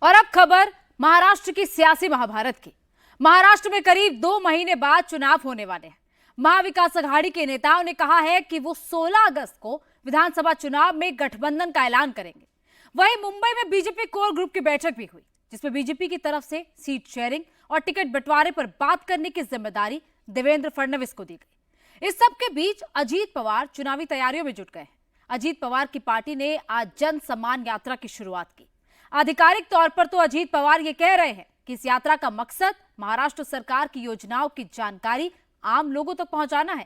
और अब खबर महाराष्ट्र की सियासी महाभारत की। महाराष्ट्र में करीब 2 महीने बाद चुनाव होने वाले हैं। महाविकास अघाड़ी के नेताओं ने कहा है कि वो 16 अगस्त को विधानसभा चुनाव में गठबंधन का ऐलान करेंगे। वहीं मुंबई में बीजेपी कोर ग्रुप की बैठक भी हुई, जिसमें बीजेपी की तरफ से सीट शेयरिंग और टिकट बंटवारे पर बात करने की जिम्मेदारी देवेंद्र फडणवीस को दी गई। इस सब के बीच अजीत पवार चुनावी तैयारियों में जुट गए हैं। अजीत पवार की पार्टी ने आज जन सम्मान यात्रा की शुरुआत की। आधिकारिक तौर पर तो अजीत पवार ये कह रहे हैं कि इस यात्रा का मकसद महाराष्ट्र सरकार की योजनाओं की जानकारी आम लोगों तक पहुंचाना है।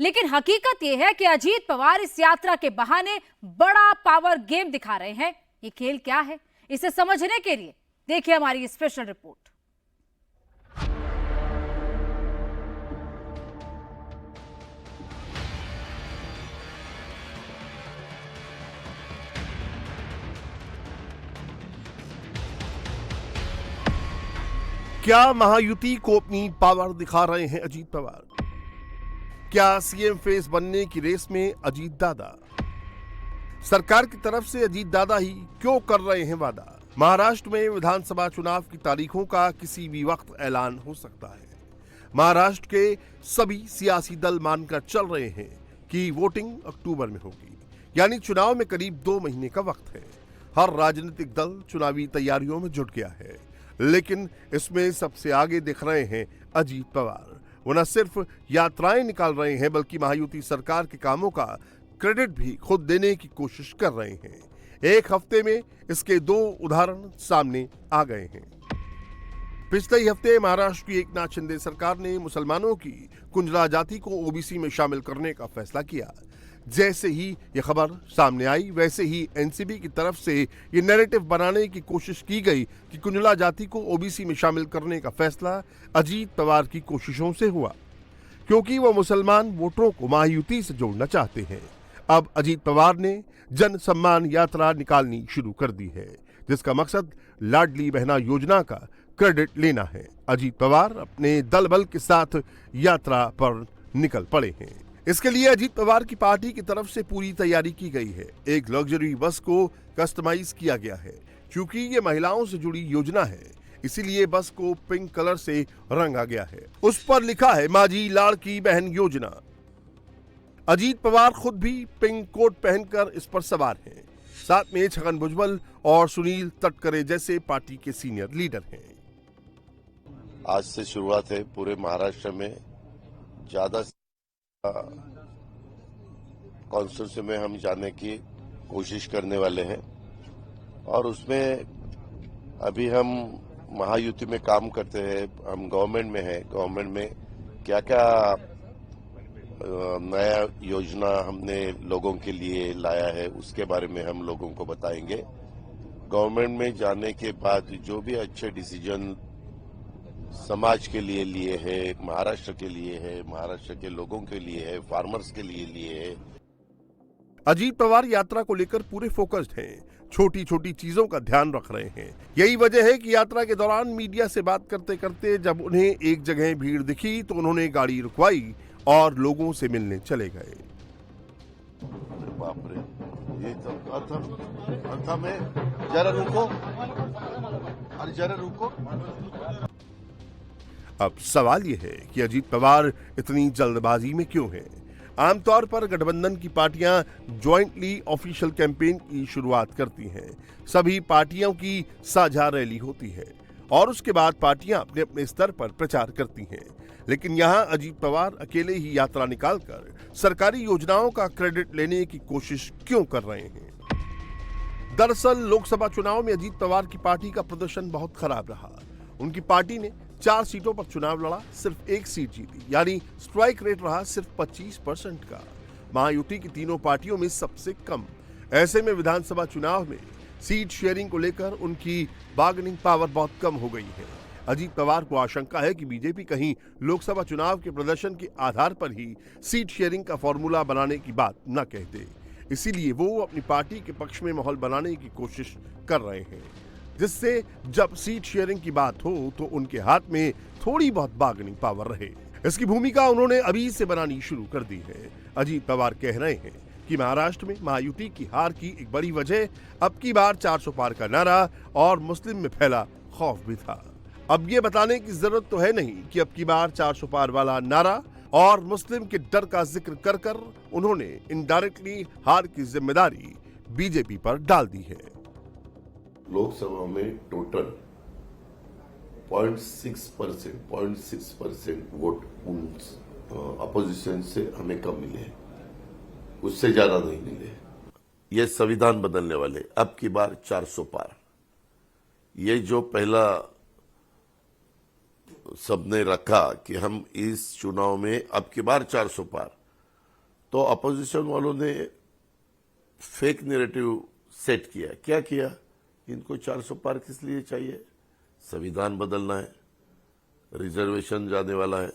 लेकिन हकीकत यह है कि अजीत पवार इस यात्रा के बहाने बड़ा पावर गेम दिखा रहे हैं। ये खेल क्या है, इसे समझने के लिए देखिए हमारी स्पेशल रिपोर्ट। क्या महायुति को अपनी पावर दिखा रहे हैं अजीत पवार? क्या सीएम फेस बनने की रेस में अजीत दादा? सरकार की तरफ से अजीत दादा ही क्यों कर रहे हैं वादा? महाराष्ट्र में विधानसभा चुनाव की तारीखों का किसी भी वक्त ऐलान हो सकता है। महाराष्ट्र के सभी सियासी दल मानकर चल रहे हैं कि वोटिंग अक्टूबर में होगी, यानी चुनाव में करीब 2 महीने का वक्त है। हर राजनीतिक दल चुनावी तैयारियों में जुट गया है, लेकिन इसमें सबसे आगे दिख रहे हैं अजीत पवार। वो न सिर्फ यात्राएं निकाल रहे हैं, बल्कि महायुति सरकार के कामों का क्रेडिट भी खुद देने की कोशिश कर रहे हैं। एक हफ्ते में इसके 2 उदाहरण सामने आ गए हैं। पिछले ही हफ्ते महाराष्ट्र की एकनाथ शिंदे सरकार ने मुसलमानों की कुंजला जाति को ओबीसी में शामिल करने का फैसला किया। जैसे ही यह खबर सामने आई, वैसे ही एनसीपी की तरफ से ये नैरेटिव बनाने की कोशिश की गई कि कुंजला जाति को ओबीसी में शामिल करने का फैसला अजीत पवार की कोशिशों से हुआ, क्योंकि वो मुसलमान वोटरों को महायुति से जोड़ना चाहते हैं। अब अजीत पवार ने जन सम्मान यात्रा निकालनी शुरू कर दी है, जिसका मकसद लाडली बहना योजना का क्रेडिट लेना है। अजीत पवार अपने दल बल के साथ यात्रा पर निकल पड़े हैं। इसके लिए अजीत पवार की पार्टी की तरफ से पूरी तैयारी की गई है। एक लग्जरी बस को कस्टमाइज किया गया है। क्योंकि ये महिलाओं से जुड़ी योजना है, इसीलिए बस को पिंक कलर से रंगा गया है। उस पर लिखा है माझी लाड़की बहन योजना। अजीत पवार खुद भी पिंक कोट पहनकर इस पर सवार हैं। साथ में छगन भुजबल और सुनील तटकरे जैसे पार्टी के सीनियर लीडर हैं। आज से शुरुआत है। पूरे महाराष्ट्र में ज्यादा कॉन्स्टिट्यूंसी में हम जाने की कोशिश करने वाले हैं, और उसमें अभी हम महायुति में काम करते हैं। हम गवर्नमेंट में हैं। गवर्नमेंट में क्या क्या नया योजना हमने लोगों के लिए लाया है, उसके बारे में हम लोगों को बताएंगे। गवर्नमेंट में जाने के बाद जो भी अच्छे डिसीजन समाज के लिए है, महाराष्ट्र के लिए है, महाराष्ट्र के लोगों के लिए है, फार्मर्स के लिए है। अजीत पवार यात्रा को लेकर पूरे फोकस्ड हैं। छोटी छोटी चीजों का ध्यान रख रहे हैं। यही वजह है कि यात्रा के दौरान मीडिया से बात करते करते जब उन्हें एक जगह भीड़ दिखी तो उन्होंने गाड़ी रुकवाई और लोगों से मिलने चले गए। बाप रे, ये तो अर्थम है। जरा रुको, अरे जरा रुको। अब सवाल यह है कि अजीत पवार इतनी जल्दबाजी में क्यों हैं? आमतौर पर गठबंधन की पार्टियां ज्वाइंटली ऑफिशियल कैंपेन की शुरुआत करती हैं। सभी पार्टियों की साझा रैली होती है और उसके बाद पार्टियां अपने अपने स्तर पर प्रचार करती हैं। लेकिन यहां अजीत पवार अकेले ही यात्रा निकालकर सरकारी योजनाओं का क्रेडिट लेने की कोशिश क्यों कर रहे हैं? दरअसल लोकसभा चुनाव में अजीत पवार की पार्टी का प्रदर्शन बहुत खराब रहा। उनकी पार्टी ने 4 सीटों पर चुनाव लड़ा, सिर्फ 1 सीट जीती, यानी स्ट्राइक रेट रहा सिर्फ 25% का। महायुति की तीनों पार्टियों में सबसे कम। ऐसे में विधानसभा चुनाव में सीट शेयरिंग को लेकर उनकी बार्गेनिंग पावर बहुत कम हो गई है। अजीत पवार को आशंका है कि बीजेपी कहीं लोकसभा चुनाव के प्रदर्शन के आधार पर ही सीट शेयरिंग का फॉर्मूला बनाने की बात न कह दे। इसीलिए वो अपनी पार्टी के पक्ष में माहौल बनाने की कोशिश कर रहे हैं, जिससे जब सीट शेयरिंग की बात हो तो उनके हाथ में थोड़ी बहुत बार्गेनिंग पावर रहे। इसकी भूमिका उन्होंने अभी से बनानी शुरू कर दी है। अजीत पवार कह रहे हैं कि महाराष्ट्र में महायुति की हार की एक बड़ी वजह अब की बार 400 पार का नारा और मुस्लिम में फैला खौफ भी था। अब ये बताने की जरूरत तो है नहीं कि अब की बार 400 पार वाला नारा और मुस्लिम के डर का जिक्र कर कर उन्होंने इनडायरेक्टली हार की जिम्मेदारी बीजेपी पर डाल दी है। लोकसभा में टोटल 0.6% वोट अपोजिशन से हमें कम मिले हैं, उससे ज्यादा नहीं मिले। ये संविधान बदलने वाले अब की बार 400 पार, ये जो पहला सबने रखा कि हम इस चुनाव में अब की बार 400 पार, तो अपोजिशन वालों ने फेक नैरेटिव सेट किया। क्या किया? इनको 400 पार किस लिए चाहिए? संविधान बदलना है, रिजर्वेशन जाने वाला है,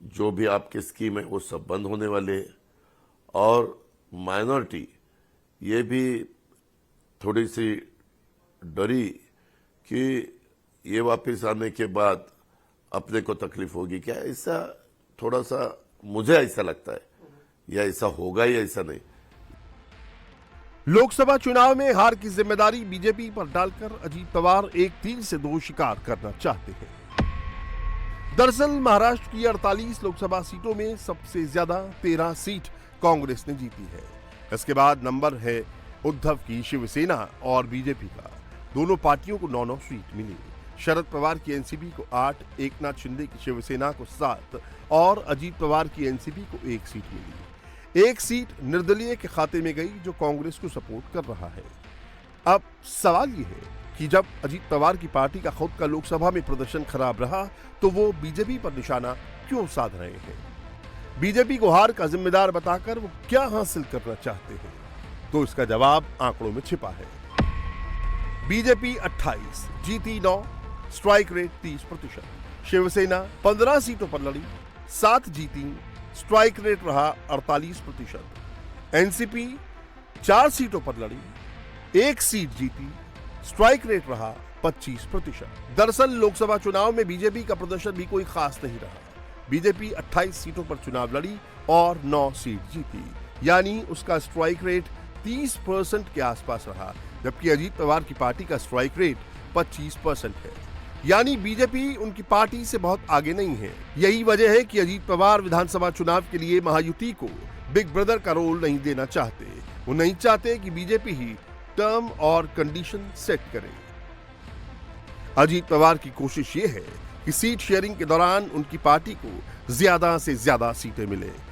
जो भी आपके स्कीम है वो सब बंद होने वाले हैं, और माइनॉरिटी ये भी थोड़ी सी डरी कि ये वापस आने के बाद अपने को तकलीफ होगी। क्या ऐसा थोड़ा सा मुझे ऐसा लगता है, या ऐसा होगा या ऐसा नहीं। लोकसभा चुनाव में हार की जिम्मेदारी बीजेपी पर डालकर अजीत पवार एक तीर से दो शिकार करना चाहते हैं। दरअसल महाराष्ट्र की 48 लोकसभा सीटों में सबसे ज्यादा 13 सीट कांग्रेस ने जीती है। इसके बाद नंबर है उद्धव की शिवसेना और बीजेपी का। दोनों पार्टियों को 9-9 सीट मिली। शरद पवार की एनसीपी को 8, एकनाथ शिंदे की शिवसेना को 7 और अजीत पवार की एनसीपी को 1 सीट मिली। 1 सीट निर्दलीय के खाते में गई जो कांग्रेस को सपोर्ट कर रहा है। अब सवाल यह है कि जब अजीत पवार की पार्टी का खुद का लोकसभा में प्रदर्शन खराब रहा तो वो बीजेपी पर निशाना क्यों साध रहे हैं? बीजेपी को हार का जिम्मेदार बताकर वो क्या हासिल करना चाहते हैं? तो इसका जवाब आंकड़ों में छिपा है। बीजेपी 28, जीती 9, स्ट्राइक रेट 30%। शिवसेना 15 सीटों पर लड़ी, 7 जीती, स्ट्राइक रेट रहा 48%। एनसीपी 4 सीटों पर लड़ी, 1 सीट जीती, स्ट्राइक रेट रहा 25%। दरअसल लोकसभा चुनाव में बीजेपी का प्रदर्शन भी कोई खास नहीं रहा। बीजेपी 28 सीटों पर चुनाव लड़ी और 9 सीट जीती, यानी उसका स्ट्राइक रेट 30% के आसपास रहा, जबकि अजीत पवार की पार्टी का स्ट्राइक रेट 25% है। यानी बीजेपी उनकी पार्टी से बहुत आगे नहीं है। यही वजह है कि अजीत पवार विधानसभा चुनाव के लिए महायुति को बिग ब्रदर का रोल नहीं देना चाहते। वो नहीं चाहते कि बीजेपी ही टर्म और कंडीशन सेट करे। अजीत पवार की कोशिश ये है कि सीट शेयरिंग के दौरान उनकी पार्टी को ज्यादा से ज्यादा सीटें मिले।